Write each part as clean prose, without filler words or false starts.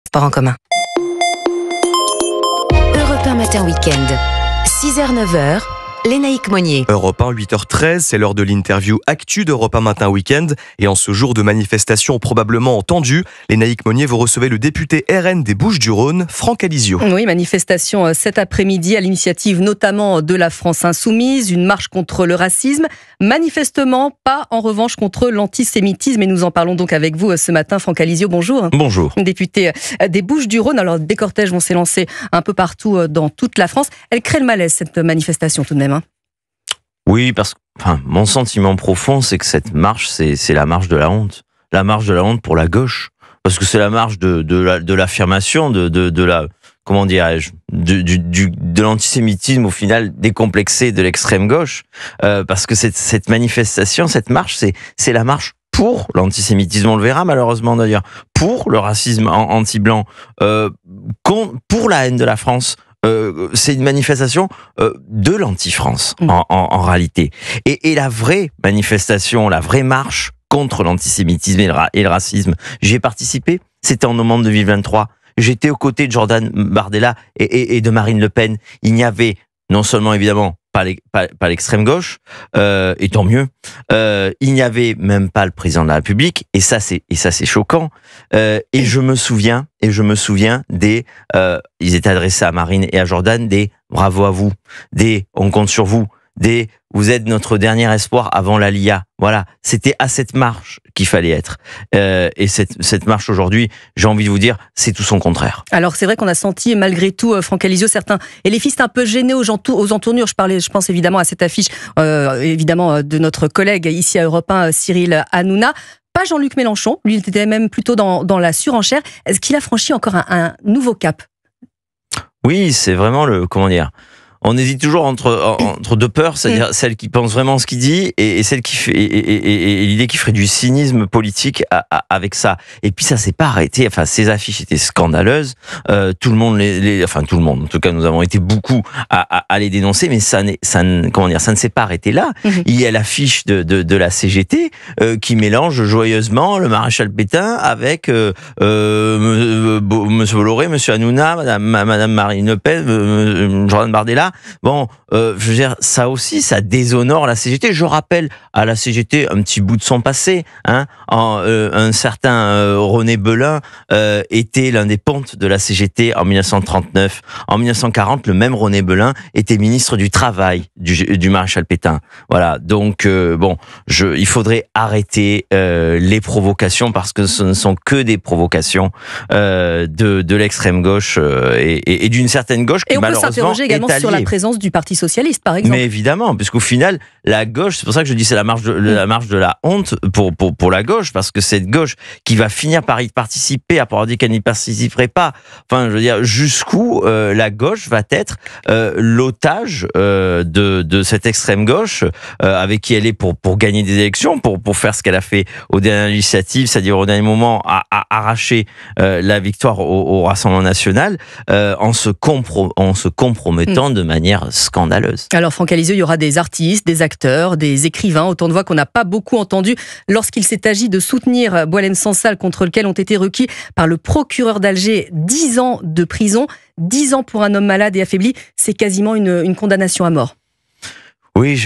Sport en commun. Europe 1 Matin Week-end. 6h-9h. Lénaïque Monnier. Europe 1, 8h13, c'est l'heure de l'interview Actu d'Europe 1 Matin Week-end. Et en ce jour de manifestation probablement entendue, Lénaïque Monnier, vous recevez le député RN des Bouches-du-Rhône, Franck Alizio. Oui, manifestation cet après-midi à l'initiative notamment de la France Insoumise, une marche contre le racisme. Manifestement, pas en revanche contre l'antisémitisme. Et nous en parlons donc avec vous ce matin. Franck Alizio, bonjour. Bonjour. Député des Bouches-du-Rhône. Alors, des cortèges vont s'élancer un peu partout dans toute la France. Elle crée le malaise, cette manifestation tout de même. Oui, parce que mon sentiment profond, c'est que cette marche, c'est la marche de la honte. La marche de la honte pour la gauche. Parce que c'est la marche de l'affirmation, de la, comment dirais-je, de l'antisémitisme au final décomplexé de l'extrême gauche. Parce que cette manifestation, cette marche, c'est la marche pour l'antisémitisme, on le verra malheureusement d'ailleurs, pour le racisme anti-blanc, pour la haine de la France. C'est une manifestation de l'anti-France en réalité. Et la vraie manifestation, la vraie marche contre l'antisémitisme et le racisme, j'y ai participé, c'était en novembre 2023. J'étais aux côtés de Jordan Bardella et de Marine Le Pen. Il n'y avait non seulement évidemment pas l'extrême gauche, et tant mieux. Il n'y avait même pas le président de la République, et ça c'est choquant. Et je me souviens des, ils étaient adressés à Marine et à Jordan, des bravo à vous, des on compte sur vous, des vous êtes notre dernier espoir avant l'Alia. Voilà, c'était à cette marche qu'il fallait être. Et cette marche aujourd'hui, j'ai envie de vous dire, c'est tout son contraire. Alors c'est vrai qu'on a senti malgré tout, Franck Alizio, certains élefistes un peu gênés aux entournures. Je pense évidemment à cette affiche évidemment de notre collègue ici à Europe 1, Cyril Hanouna. Pas Jean-Luc Mélenchon, lui il était même plutôt dans la surenchère. Est-ce qu'il a franchi encore un nouveau cap ? Oui, c'est vraiment comment dire. On hésite toujours entre deux peurs, c'est-à-dire celle qui pense vraiment ce qu'il dit et celle qui fait et l'idée qui ferait du cynisme politique avec ça. Et puis ça s'est pas arrêté. Enfin, ces affiches étaient scandaleuses. Tout le monde tout le monde. En tout cas, nous avons été beaucoup à les dénoncer, mais ça ne s'est pas arrêté là. Il y a l'affiche de la CGT qui mélange joyeusement le maréchal Pétain avec Monsieur Bolloré, Monsieur Hanouna, Madame Marine Le Pen, Jordan Bardella. Bon, je veux dire, ça aussi, ça déshonore la CGT. Je rappelle à la CGT un petit bout de son passé. Un certain René Belin était l'un des pontes de la CGT en 1939. En 1940, le même René Belin était ministre du Travail du maréchal Pétain. Voilà, donc il faudrait arrêter les provocations parce que ce ne sont que des provocations de l'extrême gauche et d'une certaine gauche qui malheureusement est alliée. Et on peut s'interroger également sur la présence du Parti Socialiste, par exemple. Mais évidemment, puisqu'au final, la gauche, c'est pour ça que je dis c'est la marche de la honte pour la gauche, parce que cette gauche qui va finir par y participer, après avoir dit qu'elle n'y participerait pas, enfin, je veux dire, jusqu'où la gauche va être l'otage de cette extrême gauche avec qui elle est pour gagner des élections, pour faire ce qu'elle a fait aux dernières législatives, c'est-à-dire au dernier moment à arracher la victoire au Rassemblement national en se compromettant de manière scandaleuse. Alors Franck Alizio, il y aura des artistes, des acteurs, des écrivains, autant de voix qu'on n'a pas beaucoup entendues lorsqu'il s'est agi de soutenir Boualem Sansal, contre lequel ont été requis par le procureur d'Alger 10 ans de prison, 10 ans pour un homme malade et affaibli, c'est quasiment une condamnation à mort. Oui,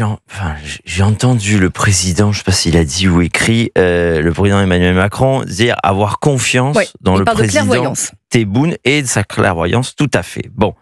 j'ai entendu le président, je ne sais pas s'il a dit ou écrit, le président Emmanuel Macron dire avoir confiance dans le président Tebboune et de sa clairvoyance, tout à fait. Bon.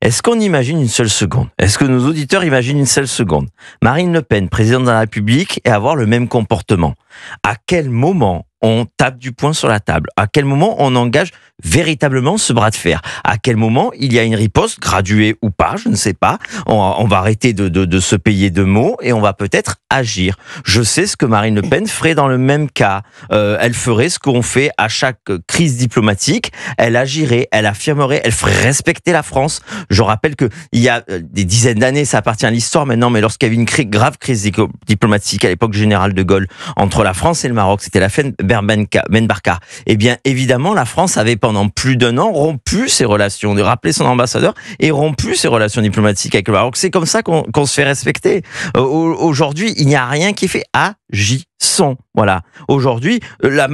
Est-ce qu'on imagine une seule seconde ? Est-ce que nos auditeurs imaginent une seule seconde ? Marine Le Pen, présidente de la République, et avoir le même comportement. À quel moment on tape du poing sur la table? À quel moment on engage véritablement ce bras de fer? À quel moment il y a une riposte, graduée ou pas, je ne sais pas. On va arrêter de se payer de mots et on va peut-être agir. Je sais ce que Marine Le Pen ferait dans le même cas. Elle ferait ce qu'on fait à chaque crise diplomatique. Elle agirait, elle affirmerait, elle ferait respecter la France. Je rappelle que il y a des dizaines d'années, ça appartient à l'histoire maintenant, mais lorsqu'il y avait une grave crise diplomatique à l'époque du général de Gaulle entre la France et le Maroc, c'était la fin Ben Barka. Eh bien, évidemment, la France avait pendant plus d'un an rompu ses relations, rappelé son ambassadeur et rompu ses relations diplomatiques avec le Maroc. C'est comme ça qu'on se fait respecter. Aujourd'hui, il n'y a rien qui est fait à agissons. Voilà. Aujourd'hui, la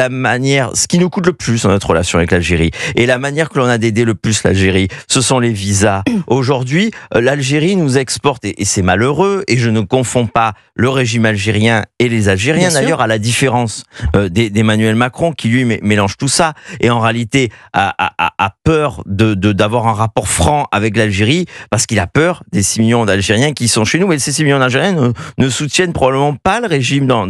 manière, ce qui nous coûte le plus dans notre relation avec l'Algérie, et la manière que l'on a d'aider le plus l'Algérie, ce sont les visas. Aujourd'hui, l'Algérie nous exporte, et c'est malheureux, et je ne confonds pas le régime algérien et les Algériens, d'ailleurs, à la différence d'Emmanuel Macron, qui lui mélange tout ça, et en réalité a peur d'avoir un rapport franc avec l'Algérie, parce qu'il a peur des 6 millions d'Algériens qui sont chez nous, et ces 6 millions d'Algériens ne soutiennent probablement pas le régime dans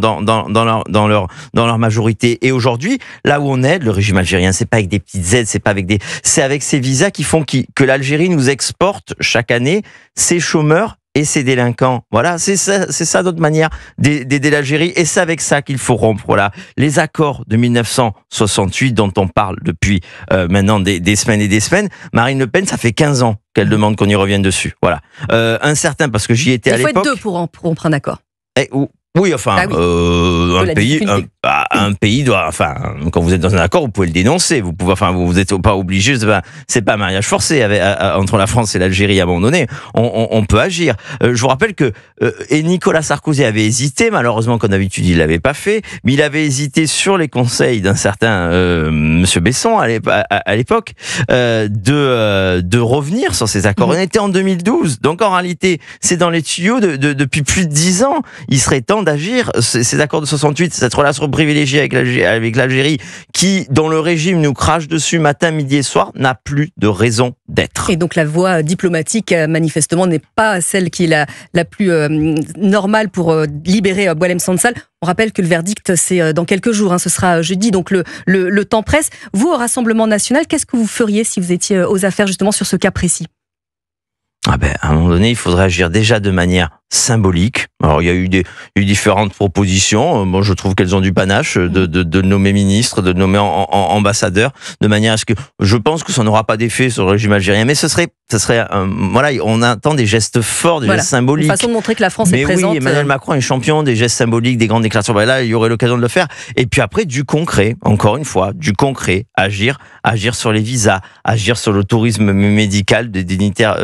leur majorité. Et aujourd'hui, là où on aide le régime algérien, c'est pas avec des petites aides, c'est avec ces visas qui font que l'Algérie nous exporte chaque année ses chômeurs et ses délinquants. Voilà, c'est ça notre manière d'aider l'Algérie, et c'est avec ça qu'il faut rompre. Voilà, les accords de 1968 dont on parle depuis maintenant des semaines et des semaines. Pays Le Pen, ça fait 15 ans qu'elle demande qu'on y revienne dessus. Voilà, incertain parce que j'y étais à l'époque. Il faut être deux pour rompre un accord. Oui, enfin, un pays doit, enfin, quand vous êtes dans un accord, vous pouvez le dénoncer. Vous pouvez, enfin, vous n'êtes pas obligé. C'est pas un mariage forcé entre la France et l'Algérie à un moment donné. On peut agir. Je vous rappelle que et Nicolas Sarkozy avait hésité, malheureusement, comme d'habitude, il l'avait pas fait, mais il avait hésité sur les conseils d'un certain Monsieur Besson à l'époque de revenir sur ces accords. On était en 2012, donc en réalité, c'est dans les tuyaux depuis plus de 10 ans. Il serait temps d'agir. Ces accords de 68, cette relation privilégiée avec l'Algérie, dont le régime nous crache dessus matin, midi et soir, n'a plus de raison d'être. Et donc la voie diplomatique, manifestement, n'est pas celle qui est la plus normale pour libérer Boualem Sansal. On rappelle que le verdict, c'est dans quelques jours, ce sera jeudi, donc le temps presse. Vous, au Rassemblement National, qu'est-ce que vous feriez si vous étiez aux affaires justement sur ce cas précis ? À un moment donné, il faudrait agir déjà de manière symbolique. Alors, il y a eu différentes propositions. Moi, je trouve qu'elles ont du panache de nommer ministre, de nommer ambassadeur, de manière à ce que je pense que ça n'aura pas d'effet sur le régime algérien. Mais ce serait voilà, on attend des gestes forts, des gestes symboliques. Une façon de montrer que la France est présente. Oui, Emmanuel Macron est champion des gestes symboliques, des grandes déclarations. Là, il y aurait l'occasion de le faire. Et puis après, du concret, encore une fois, du concret, agir sur les visas, agir sur le tourisme médical des dignitaires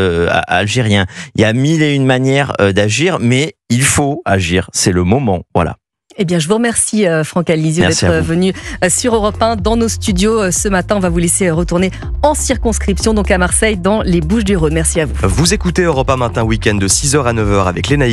algériens. Il y a 1001 manières d'agir, mais il faut agir. C'est le moment. Voilà. Eh bien, je vous remercie, Franck Alizio, d'être venu sur Europe 1 dans nos studios ce matin. On va vous laisser retourner en circonscription, donc à Marseille, dans les Bouches-du-Rhône. Merci à vous. Vous écoutez Europe 1 Matin Week-end de 6h à 9h avec Lénaïque